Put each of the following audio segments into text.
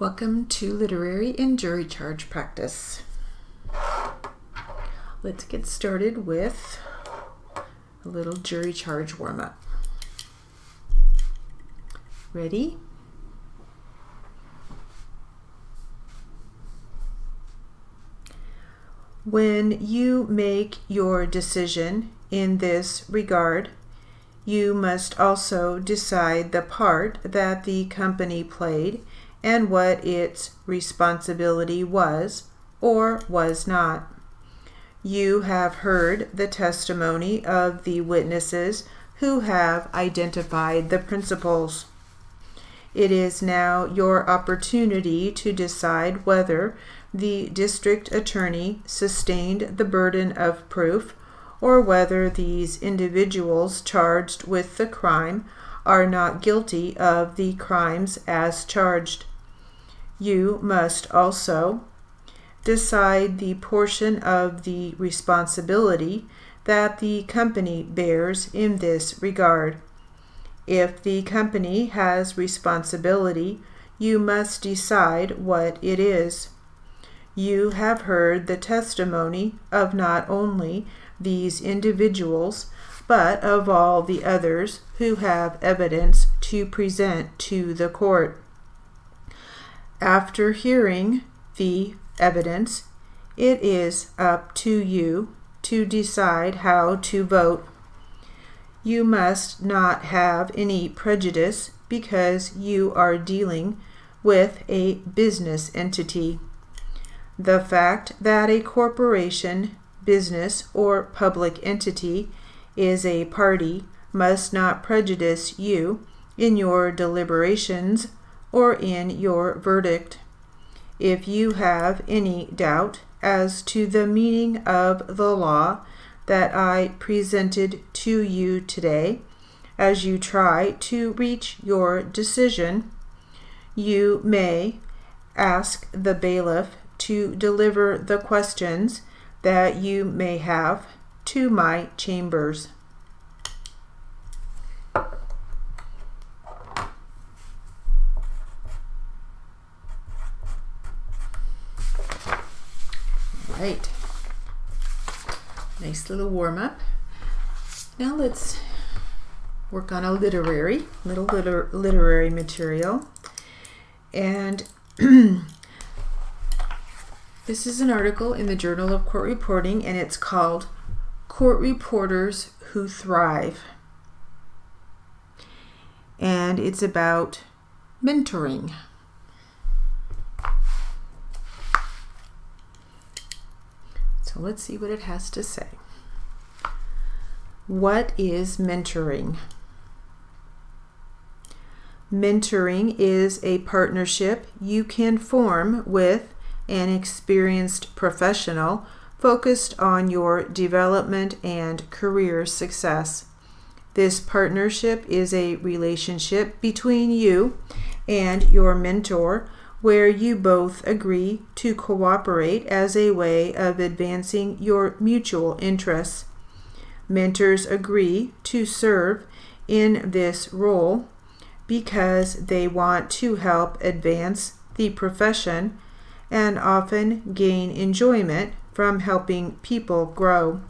Welcome to literary and jury charge practice. Let's get started with a little jury charge warm-up. Ready? When you make your decision in this regard, you must also decide the part that the company played and what its responsibility was or was not. You have heard the testimony of the witnesses who have identified the principals. It is now your opportunity to decide whether the district attorney sustained the burden of proof or whether these individuals charged with the crime are not guilty of the crimes as charged. You must also decide the portion of the responsibility that the company bears in this regard. If the company has responsibility, you must decide what it is. You have heard the testimony of not only these individuals, but of all the others who have evidence to present to the court. After hearing the evidence, it is up to you to decide how to vote. You must not have any prejudice because you are dealing with a business entity. The fact that a corporation, business, or public entity is a party must not prejudice you in your deliberations or in your verdict. If you have any doubt as to the meaning of the law that I presented to you today, as you try to reach your decision, you may ask the bailiff to deliver the questions that you may have to my chambers. Right. Nice little warm-up. Now let's work on a literary material. And this is an article in the Journal of Court Reporting, and it's called Court Reporters Who Thrive. And it's about mentoring. So let's see what it has to say. What is mentoring? Mentoring is a partnership you can form with an experienced professional focused on your development and career success. This partnership is a relationship between you and your mentor where you both agree to cooperate as a way of advancing your mutual interests. Mentors agree to serve in this role because they want to help advance the profession and often gain enjoyment from helping people grow.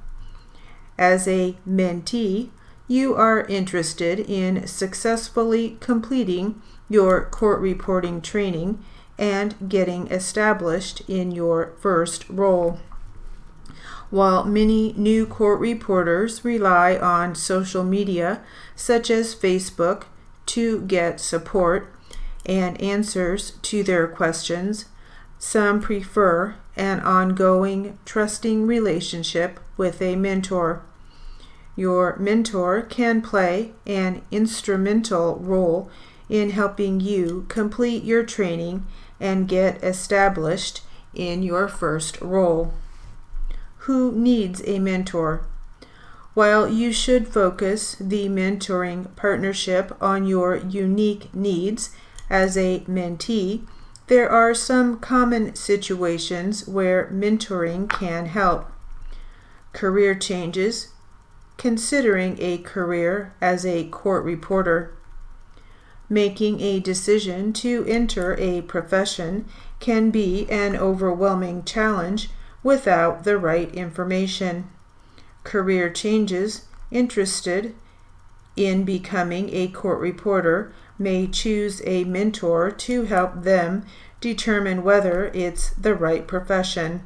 As a mentee, you are interested in successfully completing your court reporting training and getting established in your first role. While many new court reporters rely on social media such as Facebook to get support and answers to their questions, some prefer an ongoing, trusting relationship with a mentor. Your mentor can play an instrumental role in helping you complete your training and get established in your first role. Who needs a mentor? While you should focus the mentoring partnership on your unique needs as a mentee, there are some common situations where mentoring can help. Career changes, considering a career as a court reporter. Making a decision to enter a profession can be an overwhelming challenge without the right information. Career changes interested in becoming a court reporter may choose a mentor to help them determine whether it's the right profession.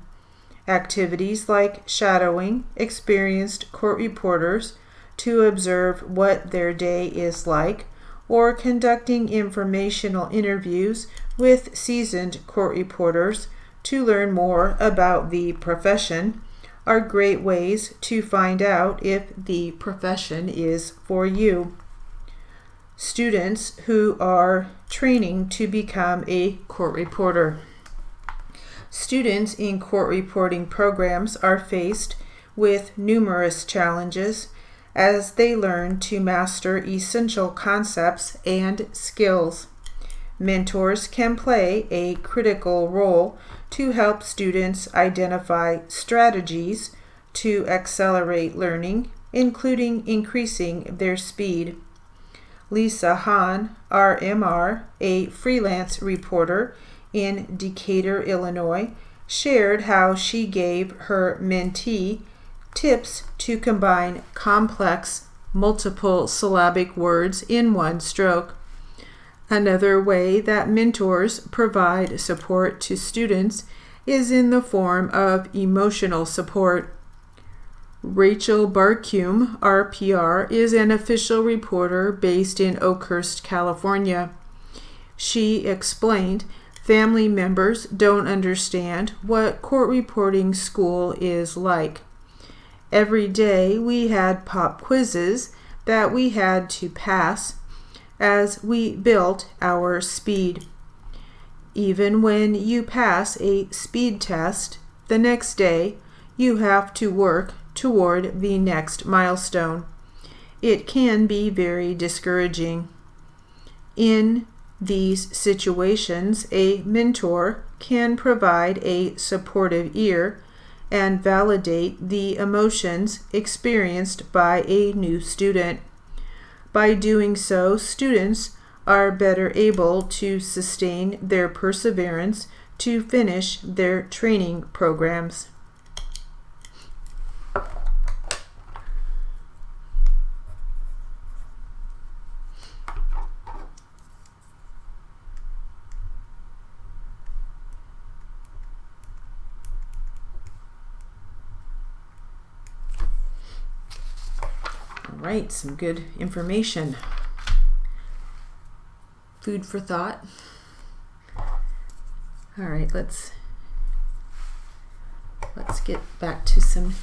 Activities like shadowing experienced court reporters to observe what their day is like, or conducting informational interviews with seasoned court reporters to learn more about the profession are great ways to find out if the profession is for you. Students who are training to become a court reporter. Students in court reporting programs are faced with numerous challenges as they learn to master essential concepts and skills. Mentors can play a critical role to help students identify strategies to accelerate learning, including increasing their speed. Lisa Hahn, RMR, a freelance reporter in Decatur, Illinois, shared how she gave her mentee tips to combine complex, multiple syllabic words in one stroke. Another way that mentors provide support to students is in the form of emotional support. Rachel Barkume, RPR, is an official reporter based in Oakhurst, California. She explained, family members don't understand what court reporting school is like. Every day we had pop quizzes that we had to pass as we built our speed. Even when you pass a speed test, the next day you have to work toward the next milestone. It can be very discouraging. In these situations, a mentor can provide a supportive ear and validate the emotions experienced by a new student. By doing so, students are better able to sustain their perseverance to finish their training programs. All right, some good information. Food for thought. All right, let's get back to some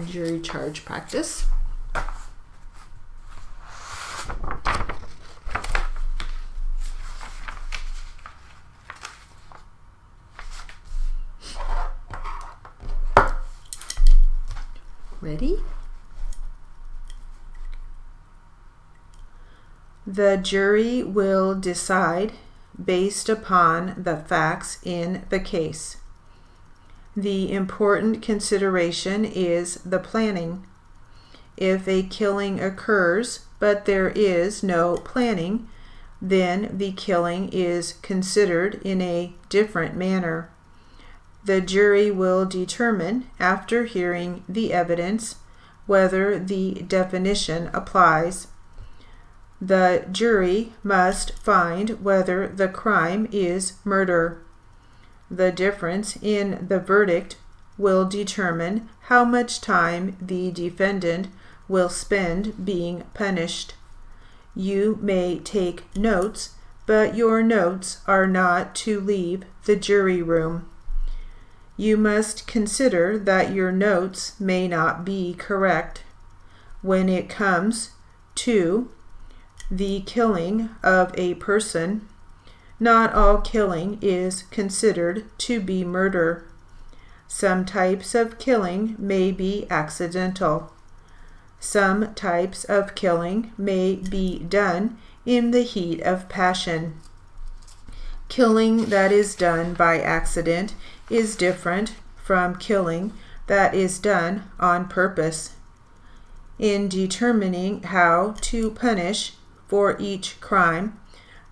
jury charge practice. Ready? The jury will decide based upon the facts in the case. The important consideration is the planning. If a killing occurs but there is no planning, then the killing is considered in a different manner. The jury will determine, after hearing the evidence, whether the definition applies. The jury must find whether the crime is murder. The difference in the verdict will determine how much time the defendant will spend being punished. You may take notes, but your notes are not to leave the jury room. You must consider that your notes may not be correct. When it comes to the killing of a person, not all killing is considered to be murder. Some types of killing may be accidental. Some types of killing may be done in the heat of passion. Killing that is done by accident is different from killing that is done on purpose. In determining how to punish for each crime,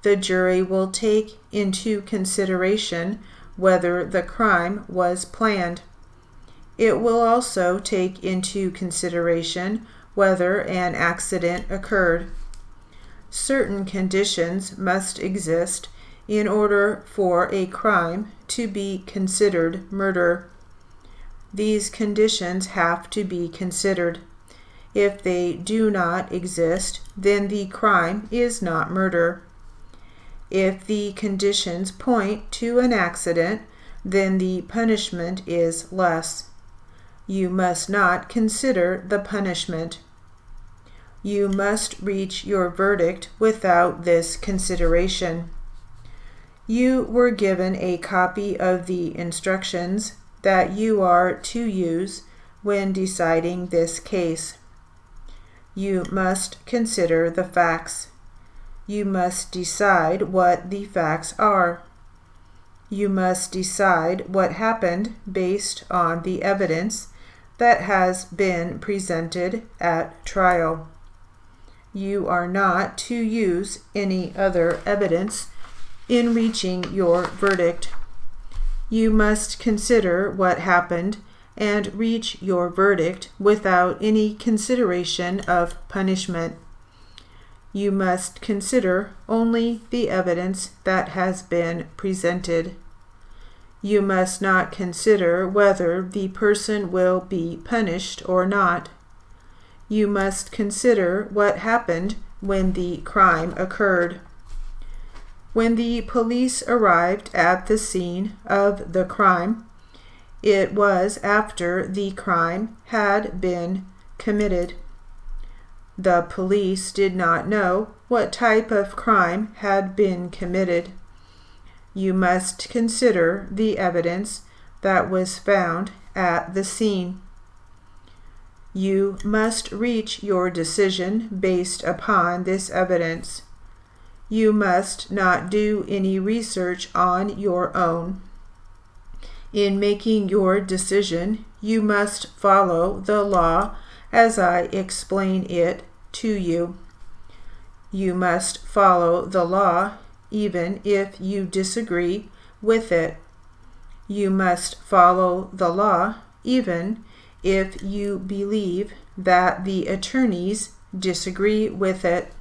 The jury will take into consideration whether the crime was planned. It will also take into consideration whether an accident occurred. Certain conditions must exist in order for a crime to be considered murder. These conditions have to be considered. If they do not exist, then the crime is not murder. If the conditions point to an accident, then the punishment is less. You must not consider the punishment. You must reach your verdict without this consideration. You were given a copy of the instructions that you are to use when deciding this case. You must consider the facts. You must decide what the facts are. You must decide what happened based on the evidence that has been presented at trial. You are not to use any other evidence in reaching your verdict. You must consider what happened and reach your verdict without any consideration of punishment. You must consider only the evidence that has been presented. You must not consider whether the person will be punished or not. You must consider what happened when the crime occurred. When the police arrived at the scene of the crime, it was after the crime had been committed. The police did not know what type of crime had been committed. You must consider the evidence that was found at the scene. You must reach your decision based upon this evidence. You must not do any research on your own. In making your decision, you must follow the law as I explain it to you. You must follow the law even if you disagree with it. You must follow the law even if you believe that the attorneys disagree with it.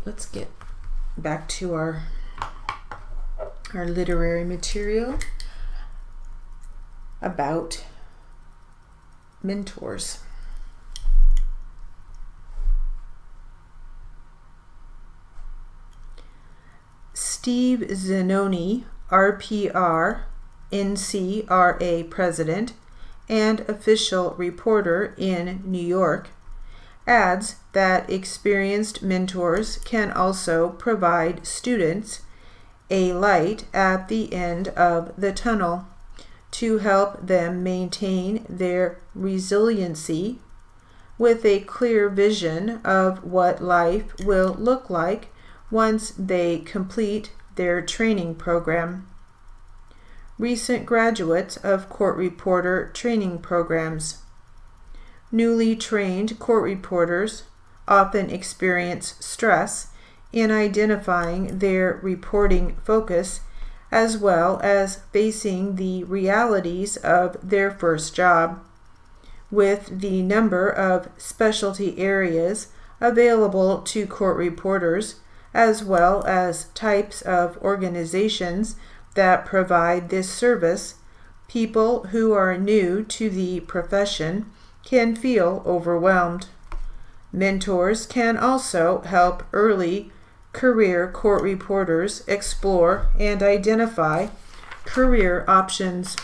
Let's get back to our literary material about mentors. Steve Zanoni, RPR, NCRA president and official reporter in New York, adds that experienced mentors can also provide students a light at the end of the tunnel to help them maintain their resiliency with a clear vision of what life will look like once they complete their training program. Recent graduates of court reporter training programs. Newly trained court reporters often experience stress in identifying their reporting focus as well as facing the realities of their first job. With the number of specialty areas available to court reporters, as well as types of organizations that provide this service, people who are new to the profession can feel overwhelmed. Mentors can also help early career court reporters explore and identify career options.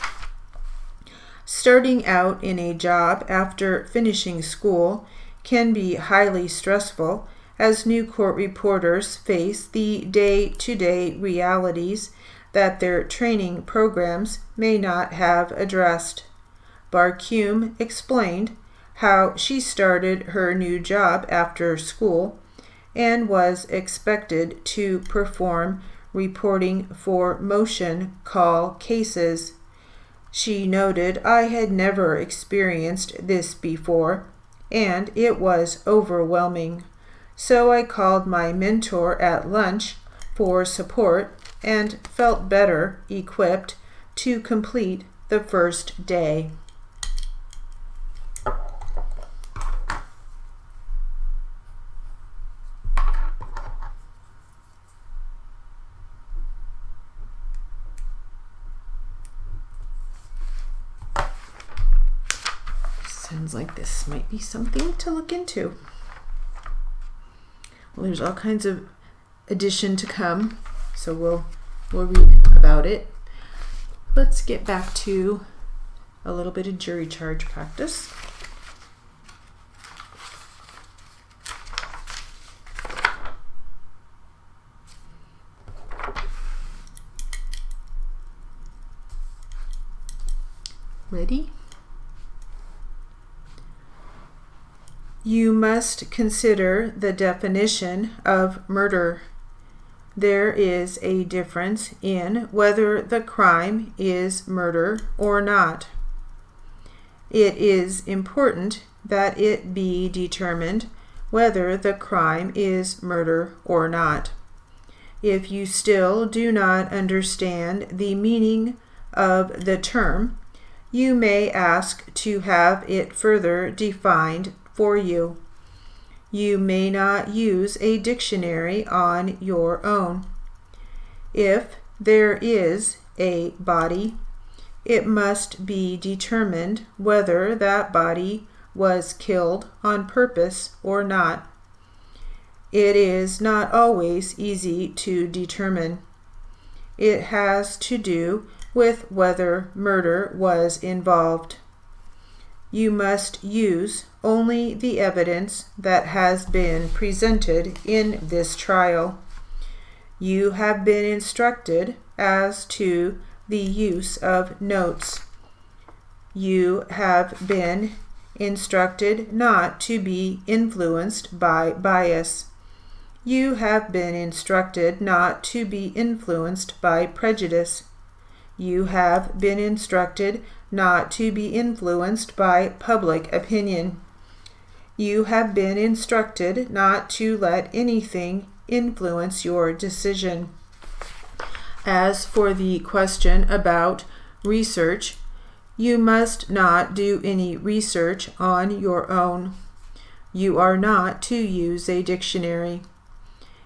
Starting out in a job after finishing school can be highly stressful as new court reporters face the day-to-day realities that their training programs may not have addressed. Barcume explained how she started her new job after school and was expected to perform reporting for motion call cases. She noted, "I had never experienced this before, and it was overwhelming. So I called my mentor at lunch for support and felt better equipped to complete the first day." Sounds like this might be something to look into. Well, there's all kinds of addition to come, so we'll read about it. Let's get back to a little bit of jury charge practice. Ready? You must consider the definition of murder. There is a difference in whether the crime is murder or not. It is important that it be determined whether the crime is murder or not. If you still do not understand the meaning of the term, you may ask to have it further defined for you. You may not use a dictionary on your own. If there is a body, it must be determined whether that body was killed on purpose or not. It is not always easy to determine. It has to do with whether murder was involved. You must use only the evidence that has been presented in this trial. You have been instructed as to the use of notes. You have been instructed not to be influenced by bias. You have been instructed not to be influenced by prejudice. You have been instructed not to be influenced by public opinion. You have been instructed not to let anything influence your decision. As for the question about research, you must not do any research on your own. You are not to use a dictionary.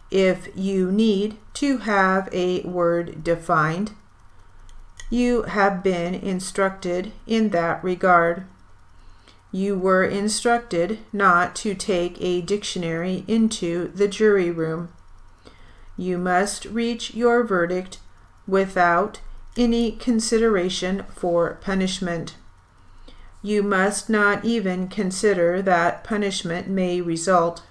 If you need to have a word defined, you have been instructed in that regard. You were instructed not to take a dictionary into the jury room. You must reach your verdict without any consideration for punishment. You must not even consider that punishment may result.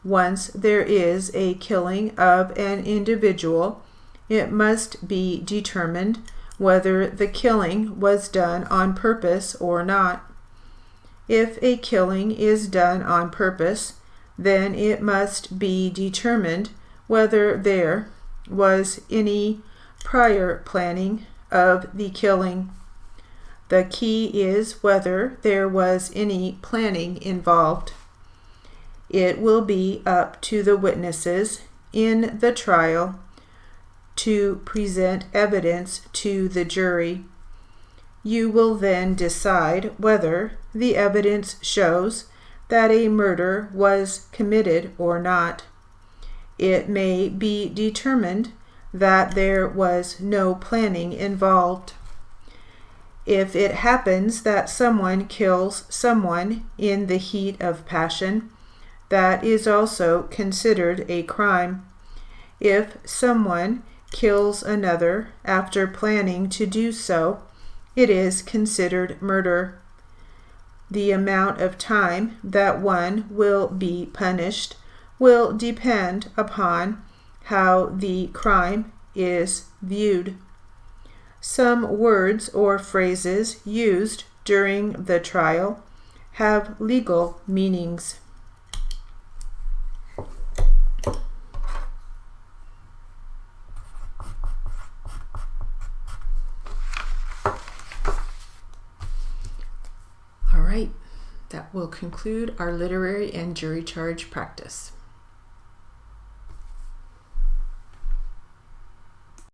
Once there is a killing of an individual, it must be determined whether the killing was done on purpose or not. If a killing is done on purpose, then it must be determined whether there was any prior planning of the killing. The key is whether there was any planning involved. It will be up to the witnesses in the trial to present evidence to the jury. You will then decide whether the evidence shows that a murder was committed or not. It may be determined that there was no planning involved. If it happens that someone kills someone in the heat of passion, that is also considered a crime. If someone kills another after planning to do so, it is considered murder. The amount of time that one will be punished will depend upon how the crime is viewed. Some words or phrases used during the trial have legal meanings. right, that will conclude our literary and jury charge practice.